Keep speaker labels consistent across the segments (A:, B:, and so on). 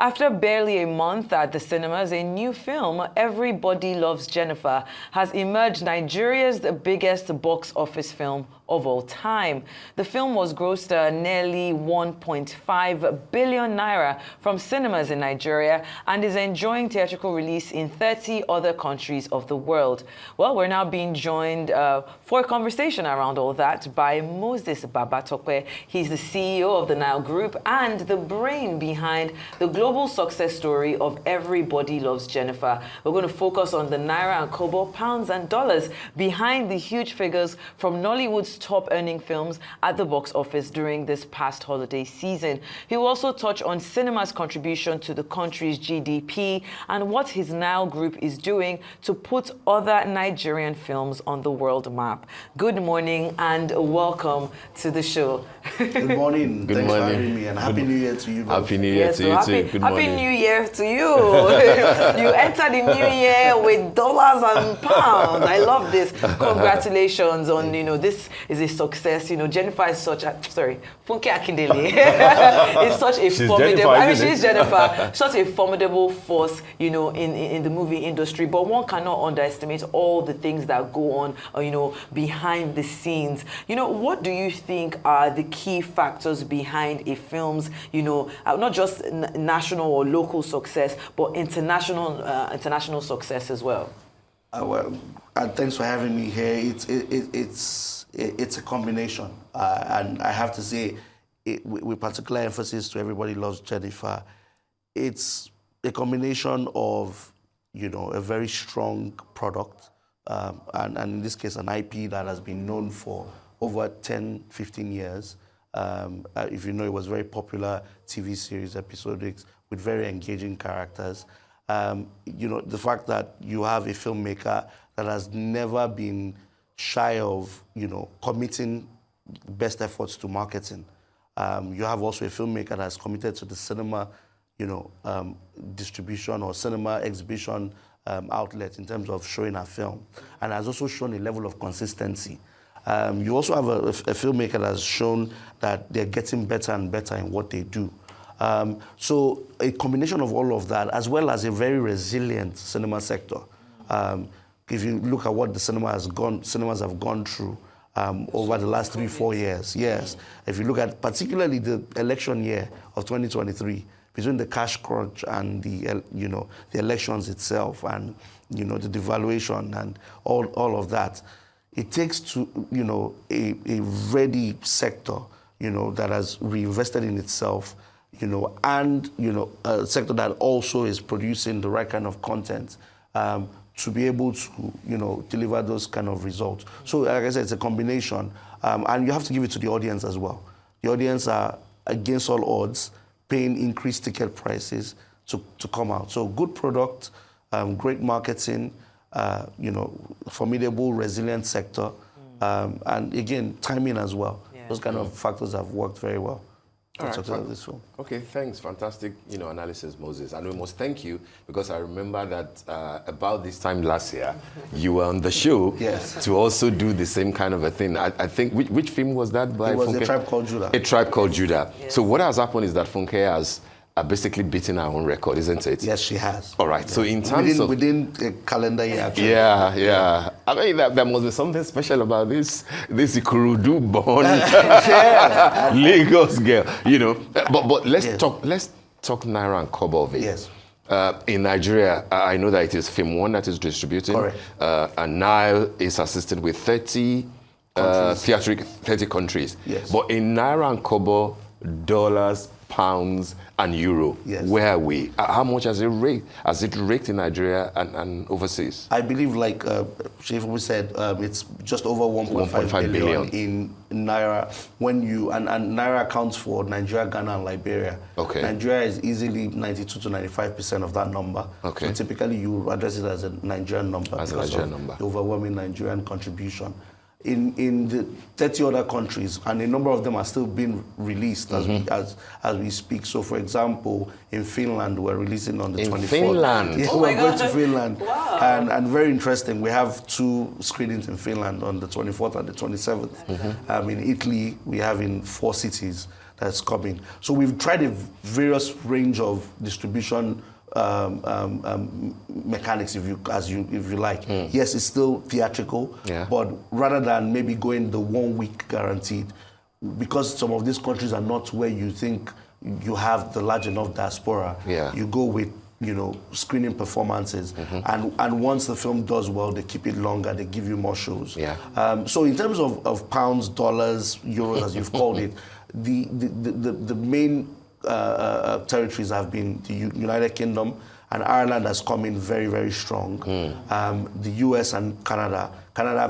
A: After barely a month at the cinemas, a new film, Everybody Loves Jenifa, has emerged Nigeria's biggest box office film of all time. The film was grossed nearly 1.5 billion naira from cinemas in Nigeria and is enjoying theatrical release in 30 other countries of the world. Well, we're now being joined for a conversation around all that by Moses Babatope. He's the CEO of the Nile Group and the brain behind the global success story of Everybody Loves Jenifa. We're going to focus on the Naira and Kobo, pounds and dollars behind the huge figures from Nollywood's top earning films at the box office during this past holiday season. He will also touch on cinema's contribution to the country's GDP and what his Nile Group is doing to put other Nigerian films on the world map. Good morning and welcome to the show.
B: Good morning.
C: Good
B: Thanks
C: morning.
B: for having me, and Happy New Year to you.
C: Happy New Year to you too. Good morning.
A: Happy New Year to you. You entered the new year with dollars and pounds. I love this. Congratulations on, this is a success. Jenifa is such a, Funke Akindele is such a formidable, she's Jenifa, such a formidable force, in the movie industry, but one cannot underestimate all the things that go on, behind the scenes. What do you think are the key factors behind a film's, not just national or local success, but international success as well?
B: Thanks for having me here. It's a combination, and I have to say, with particular emphasis to Everybody Loves Jenifa, it's a combination of a very strong product, and in this case an IP that has been known for over 10-15 years. If you know, it was very popular TV series, episodics, with very engaging characters. The fact that you have a filmmaker that has never been shy of, committing best efforts to marketing. You have also a filmmaker that is committed to the cinema, distribution or cinema exhibition outlet in terms of showing a film, and has also shown a level of consistency. You also have a filmmaker that has shown that they're getting better and better in what they do. So a combination of all of that, as well as a very resilient cinema sector. If you look at what the cinemas have gone through over the last 3-4 years, yes. If you look at particularly the election year of 2023, between the cash crunch and the elections itself, and the devaluation and all of that, it takes to a ready sector that has reinvested in itself, and a sector that also is producing the right kind of content to be able to deliver those kind of results. So like I said, it's a combination, and you have to give it to the audience as well. The audience are against all odds paying increased ticket prices to come out. So good product, great marketing, formidable, resilient sector, and again, timing as well. Yeah. Those kind of factors have worked very well.
C: All right,
B: this film.
C: Okay, thanks. Fantastic, analysis, Moses. And we must thank you, because I remember that about this time last year, you were on the show to also do the same kind of a thing. I think, which film was that by Funke?
B: It was A Tribe Called Judah.
C: A Tribe Called Judah. Yes. So what has happened is that Funke has basically beaten our own record, isn't it?
B: Yes, she has.
C: All right. So in terms of
B: within a calendar year, actually.
C: Yeah. I mean, there must be something special about this Ikurudu born Lagos girl, But let's talk Naira and Kobo of it.
B: Yes.
C: In Nigeria, I know that it is Film One that is distributing.
B: Correct.
C: And Nile is assisted with 30 countries.
B: Yes.
C: But in Naira and Kobo, dollars, pounds, and euro, where are we? How much has it raked in Nigeria and overseas?
B: I believe, like Jenifa said, it's just over 1.5 billion in Naira. And Naira accounts for Nigeria, Ghana, and Liberia. Okay. Nigeria is easily 92 to 95% of that number. Okay. So typically you address it as a Nigerian number because of the overwhelming Nigerian contribution. In the 30 other countries, and a number of them are still being released as we speak. So, for example, in Finland, we're releasing on the 24th.
C: In Finland?
B: Yeah, we're going to Finland. Wow. And very interesting, we have 2 screenings in Finland on the 24th and the 27th. In Italy, we have in 4 cities. that's coming. So we've tried a various range of distribution mechanics, if you like. Yes, it's still theatrical, but rather than maybe going the 1 week guaranteed, because some of these countries are not where you think you have the large enough diaspora, you go with screening performances, and once the film does well, they keep it longer, they give you more shows. So in terms of pounds, dollars, euros, as you've called it, the main territories have been the United Kingdom, and Ireland has come in very, very strong. The US and Canada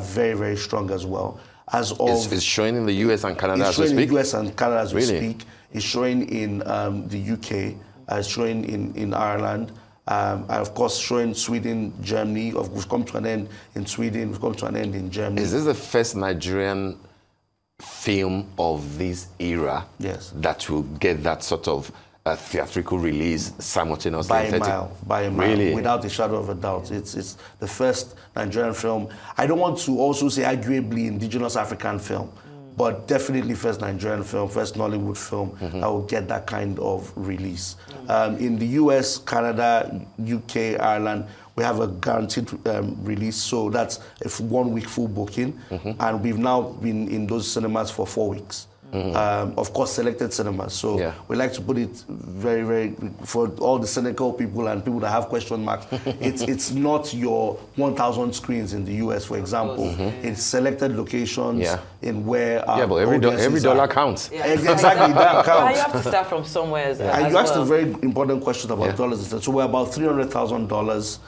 B: very, very strong as well.
C: It's showing in the US and Canada as we speak?
B: It's showing in the US and Canada as we speak. It's showing in the UK. It's showing in Ireland. And of course, showing Sweden, Germany. We've come to an end in Sweden. We've come to an end in Germany.
C: Is this the first Nigerian film of this era that will get that sort of theatrical release simultaneously?
B: By a mile,
C: really?
B: Without a shadow of a doubt. It's the first Nigerian film. I don't want to also say arguably indigenous African film, but definitely first Nigerian film, first Nollywood film that will get that kind of release. In the US, Canada, UK, Ireland, we have a guaranteed release, so that's a 1 week full booking, and we've now been in those cinemas for 4 weeks. Of course, selected cinemas. So we like to put it very, very, for all the cynical people and people that have question marks, it's not your 1,000 screens in the US, for example. It's selected locations in where
C: but every dollar counts.
B: Exactly, that counts.
A: You have to start from somewhere as
B: And you asked
A: well.
B: a very important question about dollars. So we're about $300,000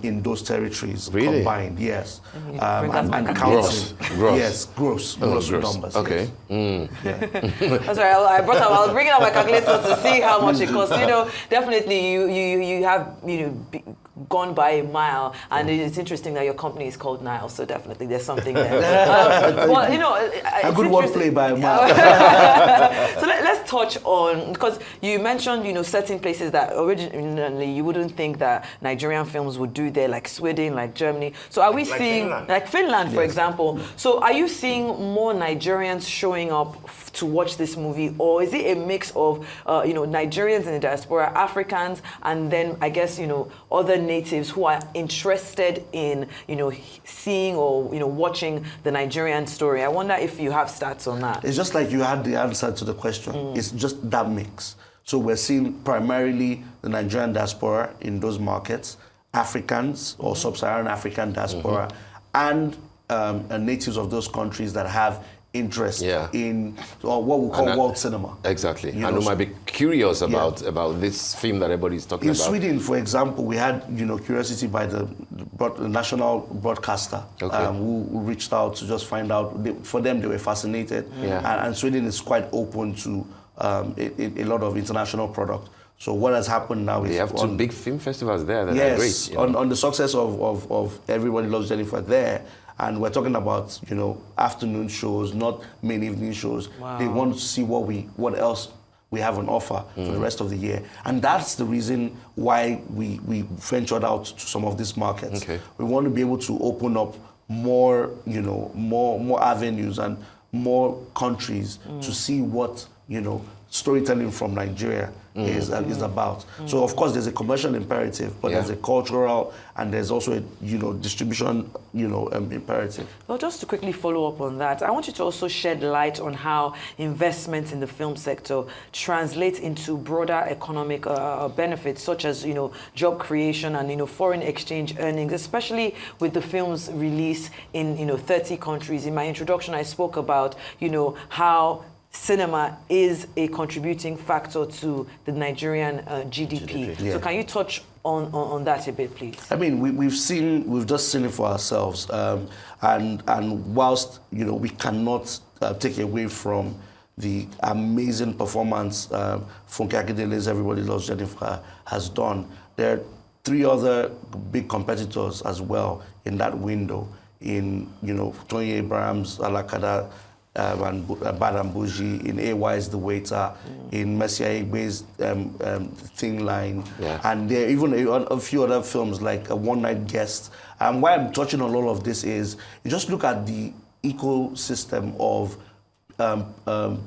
B: in those territories combined, yes. And counting.
C: Gross.
B: Yes, gross numbers.
C: Okay.
B: Yes.
A: That's right. I was bringing out my calculator to see how much it costs. Definitely you have gone by a mile, and it's interesting that your company is called Nile. So definitely there's something there.
B: A good wordplay by a mile.
A: So let's touch on, because you mentioned certain places that originally you wouldn't think that Nigerian films would do there, like Sweden, like Germany. So are we seeing
C: Finland.
A: like Finland, for example? So are you seeing more Nigerians showing up to watch this movie, or is it a mix of Nigerians in the diaspora, Africans, and then I guess other natives who are interested in seeing or watching the Nigerian story? I wonder if you have stats on that.
B: It's just like you had the answer to the question. It's just that mix. So we're seeing primarily the Nigerian diaspora in those markets, Africans or sub-Saharan African diaspora, and natives of those countries that have interest in what we call world cinema.
C: Exactly. And who might be curious about this film that everybody's talking about.
B: In Sweden, for example, we had curiosity by the national broadcaster who reached out to just find out. For them, they were fascinated. And Sweden is quite open to a lot of international product. So what has happened now is...
C: They have two big film festivals there that are great.
B: On the success of Everybody Loves Jenifa there, and we're talking about, afternoon shows, not main evening shows. Wow. They want to see what else we have on offer for the rest of the year. And that's the reason why we ventured out to some of these markets. Okay. We want to be able to open up more, more avenues and more countries to see what, storytelling from Nigeria is about. So of course there's a commercial imperative, but there's a cultural and there's also a distribution imperative.
A: Well, just to quickly follow up on that, I want you to also shed light on how investments in the film sector translate into broader economic benefits, such as job creation and foreign exchange earnings, especially with the film's release in 30 countries. In my introduction, I spoke about how cinema is a contributing factor to the Nigerian GDP. So can you touch on that a bit, please?
B: I mean, we've just seen it for ourselves, and whilst we cannot take away from the amazing performance Funke Akindele's Everybody Loves Jenifa has done, there are 3 other big competitors as well in that window. In Tony Abraham's Alakada, and Badam Bougie, in AY's The Waiter, in Messiah Igbe's Thin Line, and there are even a few other films like A One Night Guest. And why I'm touching on all of this is, you just look at the ecosystem of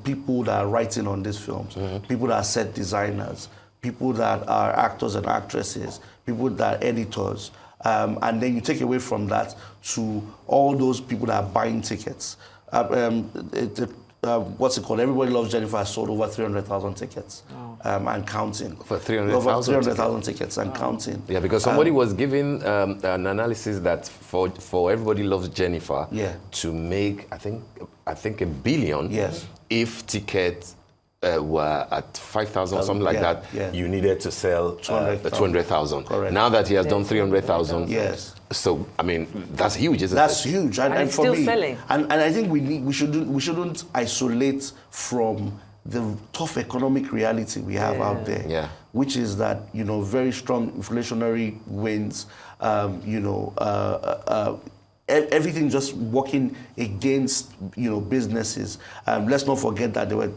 B: people that are writing on these films, people that are set designers, people that are actors and actresses, people that are editors, and then you take away from that to all those people that are buying tickets. What's it called? Everybody Loves Jenifa has sold over 300,000 tickets and counting.
C: For 300,000?
B: Over 300,000 tickets and counting.
C: Yeah, because somebody was giving an analysis that for Everybody Loves Jenifa to make, I think $1 billion, if tickets were at 5,000 or something like that, you needed to sell 200,000.
B: Correct.
C: Now that he has done 300,000, so I mean that's huge, isn't it?
B: That's huge, and
A: it's
B: for
A: still
B: me,
A: selling.
B: And I think we shouldn't isolate from the tough economic reality we have out there, which is that very strong inflationary winds, everything just working against businesses. Let's not forget that there were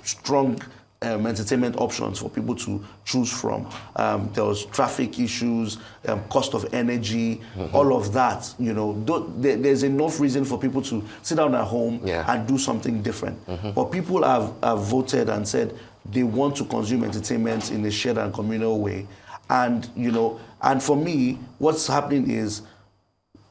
B: strong entertainment options for people to choose from. There was traffic issues, cost of energy, all of that. There's enough reason for people to sit down at home and do something different. But people have voted and said they want to consume entertainment in a shared and communal way. And and for me, what's happening is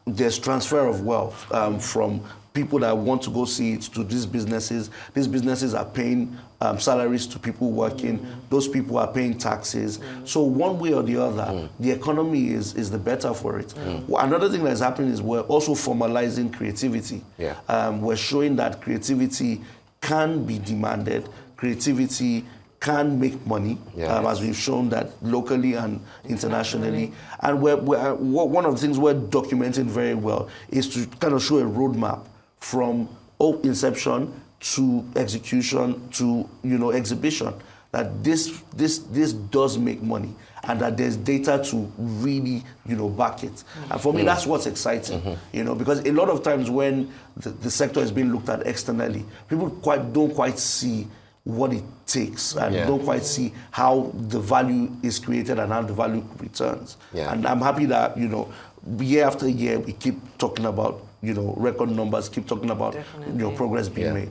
B: there's transfer of wealth from people that want to go see it to these businesses. These businesses are paying salaries to people working. Those people are paying taxes. So one way or the other, the economy is the better for it. Another thing that's happening is we're also formalizing creativity. We're showing that creativity can be demanded. Creativity can make money, as we've shown that locally and internationally. And one of the things we're documenting very well is to kind of show a roadmap from inception to execution to exhibition. That this does make money, and that there's data to really back it. And for me, that's what's exciting. Because a lot of times when the sector is being looked at externally, people don't quite see what it takes and don't quite see how the value is created and how the value returns. And I'm happy that year after year we keep talking about record numbers, keep talking about progress being made.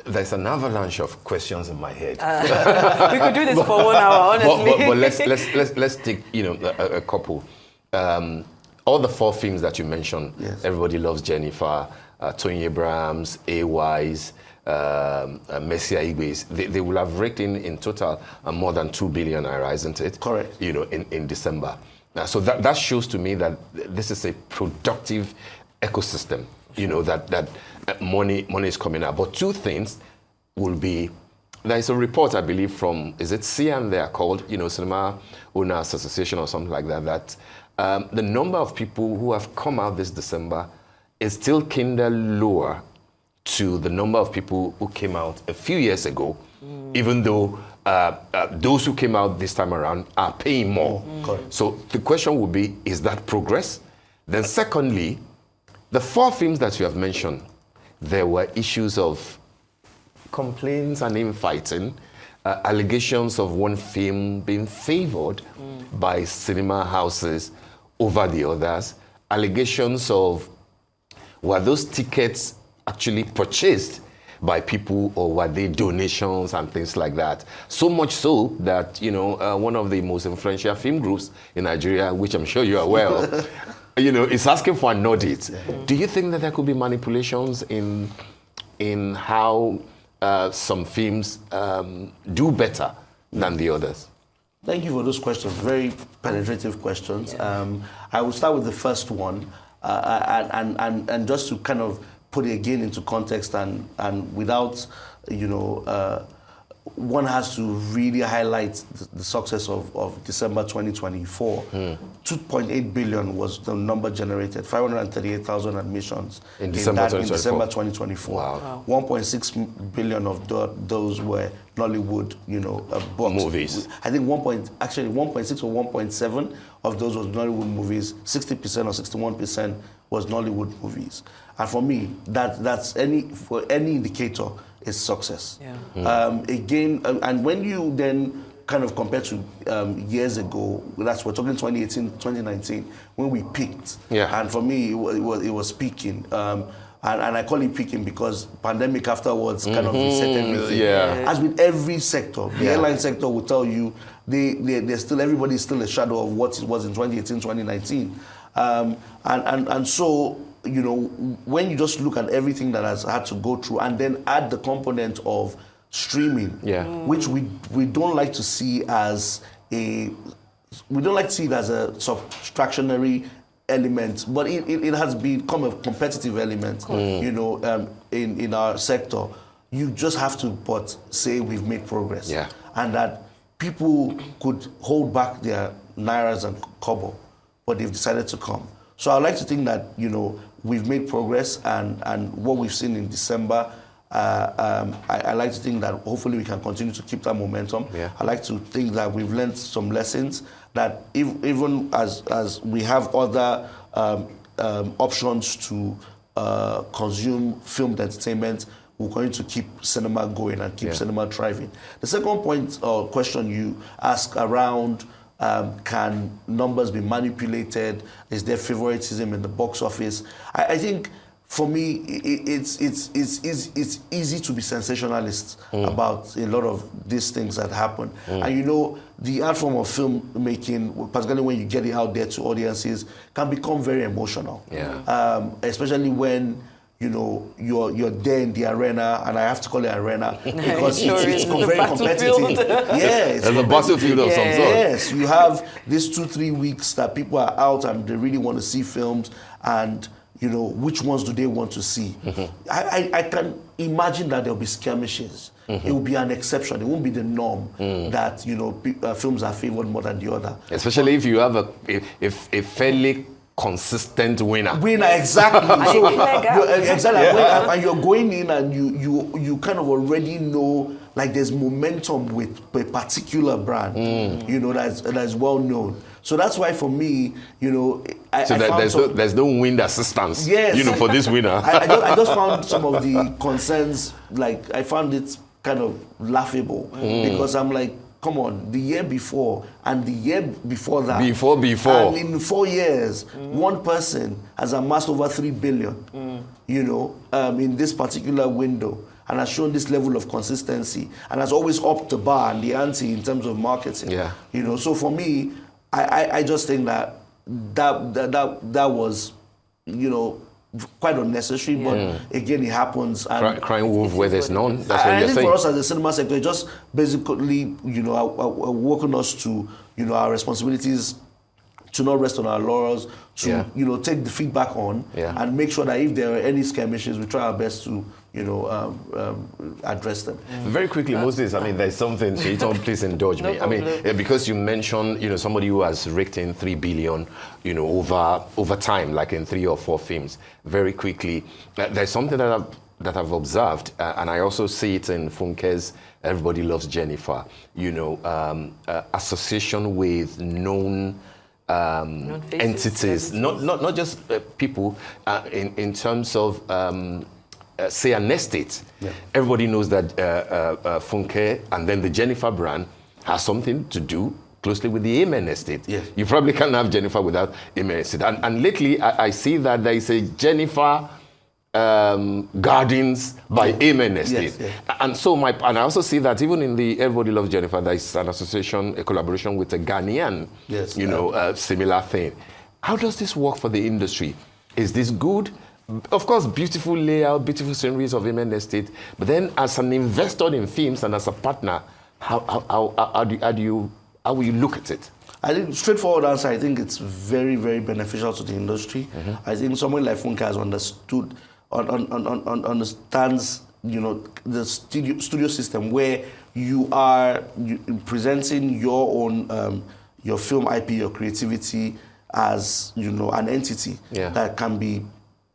C: There's an avalanche of questions in my head.
A: We could do this for 1 hour, honestly.
C: but let's take a couple. All the 4 films that you mentioned, Everybody Loves Jenifa, Tony Abrams, A-Wise, Messia Igbe's, they will have raked in total more than 2 billion naira, isn't it?
B: Correct.
C: In December. So that shows to me that this is a productive ecosystem. That money is coming out. But 2 things will be. There is a report, I believe, from CN they are called, Cinema Owners Association or something like that. That the number of people who have come out this December is still kinder lower to the number of people who came out a few years ago, even though those who came out this time around are paying more. So the question would be, is that progress? Then secondly, the 4 films that you have mentioned, there were issues of complaints and infighting, allegations of one film being favored by cinema houses over the others, allegations of were those tickets actually purchased by people or were they donations and things like that. So much so that, one of the most influential film groups in Nigeria, which I'm sure you are aware of, is asking for an audit. Do you think that there could be manipulations in how some films do better than the others?
B: Thank you for those questions, very penetrative questions. I will start with the first one, and just to kind of put it again into context and without, one has to really highlight the success of December 2024. 2.8 billion was the number generated, 538,000 admissions
C: in December
B: 2024.
C: Wow.
B: 1.6 billion of those were Nollywood, books.
C: Movies.
B: I think 1.6 or 1.7 of those was Nollywood movies. 60% or 61% was Nollywood movies. And for me, that's for any indicator is success. Again, and when you then kind of compare to years ago, we're talking 2018, 2019, when we peaked. And for me, it was peaking. and I call it peaking because pandemic afterwards kind of reset everything.
C: Yeah.
B: As with every sector, the airline sector will tell you they're still, everybody's still a shadow of what it was in 2018, 2019. And so, you know, when you just look at everything that has had to go through and then add the component of streaming, which we don't like to see as a subtractionary element, but it has become a competitive element, you know, in our sector. You just have to say we've made progress, and that people could hold back their nairas and kobo, but they've decided to come. So I'd like to think that, you know, we've made progress, and what we've seen in December, I like to think that hopefully we can continue to keep that momentum. I like to think that we've learned some lessons, that even as we have other options to consume filmed entertainment, we're going to keep cinema going and keep cinema thriving. The second point or question you ask around can numbers be manipulated? Is there favoritism in the box office? I think for me, it's easy to be sensationalist about a lot of these things that happen. And you know, the art form of filmmaking, particularly when you get it out there to audiences, can become very emotional. Especially when, you know, you're there in the arena, and I have to call it arena because it's very competitive. It's
C: a battlefield of some sort.
B: Yes, you have these 2-3 weeks that people are out and they really want to see films, and you know, which ones do they want to see? I can imagine that there'll be skirmishes. It will be an exception. It won't be the norm that, you know, films are favored more than the other.
C: Especially if you have a fairly consistent winner.
B: Exactly. And you're going in and you kind of already know, like, there's momentum with a particular brand, you know, that's well known. So that's why for me, you know,
C: there's no wind assistance, you know, for this winner.
B: I just found some of the concerns, like, I found it kind of laughable because I'm like, come on, the year before and the year before that. And in 4 years, one person has amassed over 3 billion, you know, in this particular window, and has shown this level of consistency and has always upped the bar and the ante in terms of marketing. You know, so for me, I just think that was, you know, quite unnecessary, but again, it happens. And
C: crying wolf where there's none. That's what
B: you're
C: you're saying.
B: For us as the cinema sector, it just basically, you know, working us to, you know, our responsibilities to not rest on our laurels, to you know, take the feedback on and make sure that if there are any skirmishes, we try our best to, you know, address them.
C: Very quickly, Moses, I mean, there's something, Shaitan, please indulge me. I mean, because you mentioned, you know, somebody who has raked in 3 billion, you know, over time, like in 3 or 4 films. Very quickly, there's something that I've observed, and I also see it in Funke's Everybody Loves Jenifa, you know, association with known entities, not just people, in terms of say an estate. Everybody knows that Funke and then the Jenifa brand has something to do closely with the Amen estate. You probably can't have Jenifa without Amen estate. And lately, I see that there is a Jenifa Gardens by Amen estate. And so and I also see that even in the Everybody Loves Jenifa, there is an association, a collaboration with a Ghanaian, you know, similar thing. How does this work for the industry? Is this good? Of course, beautiful layout, beautiful sceneries of Amen estate, but then as an investor in films and as a partner, how will you look at it?
B: I think, straightforward answer, I think it's very, very beneficial to the industry. I think someone like Funke has understands, you know, the studio system where you are presenting your own, your film IP, your creativity as, you know, an entity that can be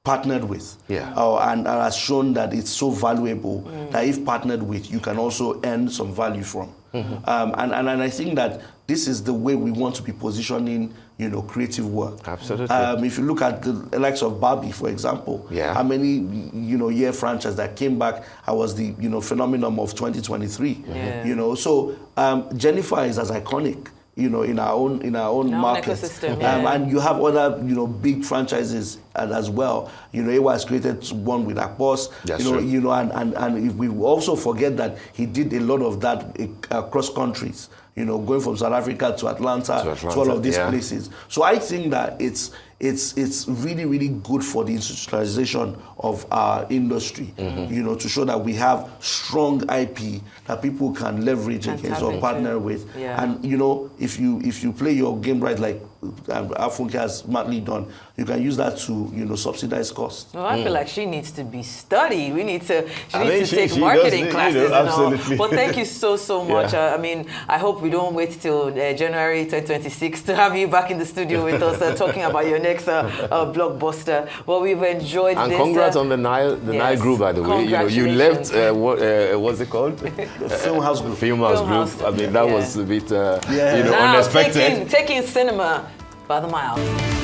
B: partnered with, and has shown that it's so valuable that if partnered with, you can also earn some value from. And I think that this is the way we want to be positioning, you know, creative work.
C: Absolutely.
B: If you look at the likes of Barbie, for example, how many, you know, year franchise that came back, I was the, you know, phenomenon of 2023. You know, so Jenifa is as iconic in our own market.
A: Ecosystem, yeah.
B: And you have other, big franchises as well. AY has created one with Akpos.
C: That's true.
B: And if we also forget that he did a lot of that across countries. Going from South Africa to Atlanta to all of these places. So I think that it's really, really good for the institutionalization of our industry, to show that we have strong IP that people can leverage against or partner with.
A: Yeah.
B: And, if you play your game right, like Afunke has smartly done, you can use that to, subsidize costs.
A: Well, I feel like she needs to be studied. She needs to take
C: she
A: marketing
C: does,
A: classes and all.
C: absolutely.
A: But thank you so much.
C: Yeah.
A: I hope we don't wait till January 2026 to have you back in the studio with us talking about your next blockbuster. Well, we've enjoyed
C: and
A: this.
C: And congrats on the Nile group, by the way. You left, what's it called?
B: Film House Group.
C: Film House Group. That was a bit,
A: now,
C: unexpected.
A: Taking cinema by the mile.